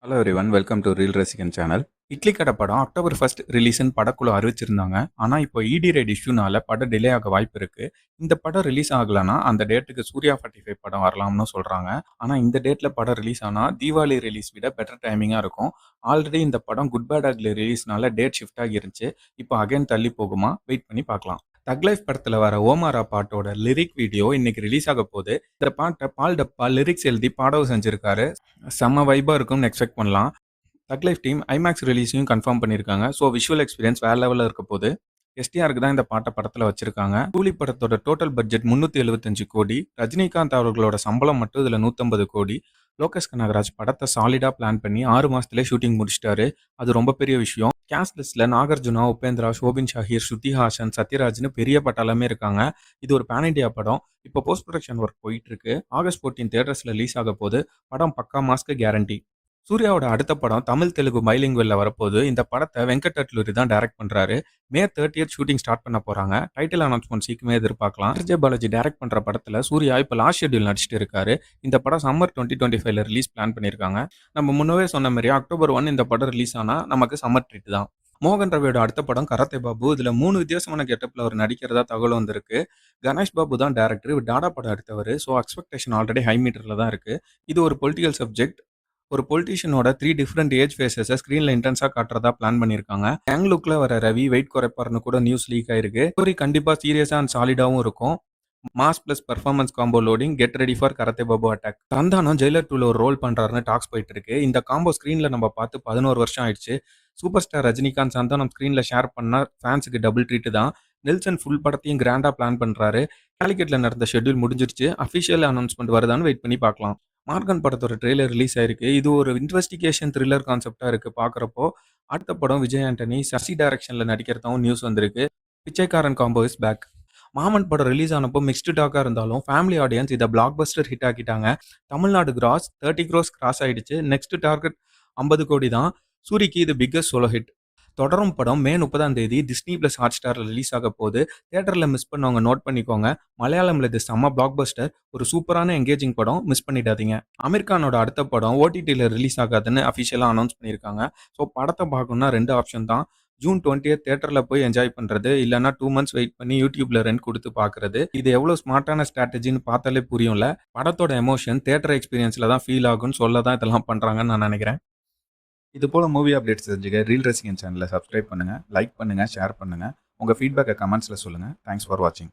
Hello everyone welcome to reel ரசிகன் channel. Idli கடை படம் அக்டோபர் 1 ரிலீஸ்னு படக்குழு அறிவிச்சிருந்தாங்க. ஆனால் இப்போ இடி ரைட் இஷ்யூனால படம் டிலே ஆக வாய்ப்பு இருக்கு. இந்த படம் ரிலீஸ் ஆகலைன்னா அந்த டேட்டுக்கு சூர்யா 45 படம் வரலாம்னு சொல்றாங்க. ஆனால் இந்த டேட்ல படம் ரிலீஸ் ஆனால் தீபாவளி ரிலீஸ் விட பெட்டர் டைமிங்காக இருக்கும். ஆல்ரெடி இந்த படம் குட் பேட் அக்லி ரிலீஸ்னால டேட் ஷிஃப்ட் ஆகிருந்துச்சு. இப்போ அகைன் தள்ளி போகுமா, வெயிட் பண்ணி பார்க்கலாம். தக் லைஃப் படத்துல வர ஓமாரா பாட்டோட லிரிக் வீடியோ இன்னைக்கு ரிலீஸ் ஆக போகுது. இந்த பாட்டை பால் டப்பா லிரிக்ஸ் எழுதி பாடவும் செஞ்சிருக்காரு. செம்ம வைபா இருக்கும்னு எக்ஸ்பெக்ட் பண்ணலாம். தக் லைஃப் டீம் ஐமேக்ஸ் ரிலீஸையும் கன்ஃபார்ம் பண்ணியிருக்காங்க. ஸோ விஷுவல் எக்ஸ்பீரியன்ஸ் வேற லெவலில் இருக்க போது. எஸ்டிஆருக்கு தான் இந்த பாட்டை படத்தில் வச்சிருக்காங்க. கூலி படத்தோட டோட்டல் பட்ஜெட் 375 கோடி. ரஜினிகாந்த் அவர்களோட சம்பளம் மட்டும் இதில் 150 கோடி. லோகேஷ் கனகராஜ் படத்தை சாலிடா பிளான் பண்ணி 6 மாசத்துலேயே ஷூட்டிங் முடிச்சிட்டாரு. அது ரொம்ப பெரிய விஷயம். கேஸ்ட் லிஸ்ட்ல நாகார்ஜுனா, உபேந்திரா, ஷோபின் ஷாஹீர், ஸ்ருதி ஹாசன், சத்யராஜ்னு பெரிய பட்டாளமே இருக்காங்க. இது ஒரு பேன் இண்டியா படம். இப்போ போஸ்ட் ப்ரொடக்ஷன் ஒர்க் போயிட்டு இருக்கு. ஆகஸ்ட் 14 தியேட்டர்ஸ்ல ரிலீஸ் ஆக போது. படம் பக்கா மாஸ்க்கு கேரண்டி. சூர்யாவோட அடுத்த படம் தமிழ் தெலுங்கு பைலிங்குவல்ல வரப்போகுது. இந்த படத்தை வெங்கட் அட்லூரி தான் டைரக்ட் பண்றாரு. மே 30 ஷூட்டிங் ஸ்டார்ட் பண்ண போறாங்க. டைட்டில் அனௌன்ஸ்மெண்ட் சீக்கிரமே எதிர்பார்க்கலாம். ஆர்ஜே பாலாஜி டைரக்ட் பண்ற படத்துல சூர்யா இப்போ லாஸ்ட் ஷெட்யூல் நடிச்சிட்டு இருக்காரு. இந்த படம் சம்மர் 2025ல ரிலீஸ் பிளான் பண்ணியிருக்காங்க. நம்ம முன்னவே சொன்ன மாதிரி அக்டோபர் 1 இந்த படம் ரிலீஸ் ஆனா நமக்கு சம்மர் ட்ரீட் தான். மோகன் ரவியோட அடுத்த படம் கராத்தே பாபு. இதுல 3 வித்தியாசமான கெட்டப்ல அவர் நடிக்கிறதா தகவல் வந்திருக்கு. கணேஷ் பாபு தான் டேரக்டர். இவர் டாடா படம் எடுத்தவர். ஸோ எக்ஸ்பெக்டேஷன் ஆல்ரெடி ஹை மீட்டர்ல தான் இருக்கு. இது ஒரு பொலிட்டிக்கல் சப்ஜெக்ட். ஒரு பொலிட்டீஷியனோட 3 டிஃப்ரெண்ட் ஏஜ் ஃபேஸஸை ஸ்க்ரீன்ல இன்டென்ஸா காட்டுறதா பிளான் பண்ணியிருக்காங்க. யங் லுக்ல வர ரவி வெயிட் குறைப்பாருன்னு கூட நியூஸ் லீக் ஆயிருக்கு. ஸ்டோரி கண்டிப்பா சீரியஸா அண்ட் சாலிடாவும் இருக்கும். Mass plus performance combo loading, get ready for karate Babu attack. Santhanam Jailer 2ல ஒரு ரோல் பண்றாருன்னு டாக்ஸ் போயிட்டு இருக்கு. இந்த காம்போ ஸ்க்ரீன்ல நம்ம பார்த்து 11 வருஷம் ஆயிடுச்சு. சூப்பர் ஸ்டார் ரஜினிகாந்த் சந்தானம் ஸ்க்ரீன்ல ஷேர் பண்ணா ஃபேன்ஸுக்கு டபுள் ட்ரீட் தான். நெல்சன் ஃபுல் படத்தையும் கிராண்டா பிளான் பண்றாரு. காலிக்கெட்ல நடந்த ஷெட்யூல் முடிஞ்சிருச்சு. அஃபிஷியல் அனௌன்ஸ்மெண்ட் வருதான்னு வெயிட் பண்ணி பார்க்கலாம். மார்கன் படத்தோட ட்ரெய்லர் ரிலீஸ் ஆயிருக்கு. இது ஒரு இன்வெஸ்டிகேஷன் த்ரில்லர் கான்செப்டா இருக்கு பார்க்குறப்போ. அடுத்த படம் விஜய் ஆண்டனி சசி டைரக்ஷன்ல நடிக்கிறதாவும் நியூஸ் வந்திருக்கு. பிச்சைக்காரன் காம்போ இஸ் பேக். மாமன் படம் ரிலீஸ் ஆனப்போ மிக்ஸ்டு டாக்கா இருந்தாலும் ஃபேமிலி ஆடியன்ஸ் இதை பிளாக் பஸ்டர் ஹிட் ஆக்கிட்டாங்க. தமிழ்நாடு கிராஸ் 30 க்ரோஸ் கிராஸ் ஆயிடுச்சு. நெக்ஸ்ட் டார்கெட் 50 கோடி தான். சூரிக்கு இது பிக்கஸ்ட் சோலோ ஹிட். தொடரும் படம் மே 30ஆம் தேதி டிஸ்னி பிளஸ் ஹாட் ஸ்டார்ல ரிலீஸ் ஆக போகுது. தியேட்டர்ல மிஸ் பண்ணவங்க நோட் பண்ணிக்கோங்க. மலையாளம்ல இது செம்ம பிளாக் பஸ்டர். ஒரு சூப்பரான எங்கேஜிங் படம், மிஸ் பண்ணிடாதீங்க. அமீர் கானோட அடுத்த படம் ஓடிடியில் ரிலீஸ் ஆகாதுன்னு அஃபிஷியலாக அனௌன்ஸ் பண்ணியிருக்காங்க. ஸோ படத்தை பார்க்கணும்னா 2 ஆப்ஷன் தான். ஜூன் 20 தியேட்டரில் போய் என்ஜாய் பண்ணுறது, இல்லைனா 2 மந்த்ஸ் வெயிட் பண்ணி யூடியூப்ல ரெண்ட் கொடுத்து பார்க்குறது. இது எவ்வளோ ஸ்மார்ட்டான ஸ்ட்ராட்டஜின்னு பார்த்தாலே புரியும்ல. படத்தோட எமோஷன் தியேட்டர் எக்ஸ்பீரியன்ஸில் தான் ஃபீல் ஆகும்னு சொல்ல தான் இதெல்லாம் பண்ணுறாங்கன்னு நான் நினைக்கிறேன். இது போல மூவி அப்டேட்ஸ் தெரிஞ்சுக்க ரீல் ரசிகன் சேனலை சப்ஸ்கிரைப் பண்ணுங்க, லைக் பண்ணுங்க, ஷேர் பண்ணுங்க. உங்க ஃபீட்பேக்கை கமெண்ட்ஸ்ல சொல்லுங்க. தேங்க்ஸ் ஃபார் வாட்சிங்.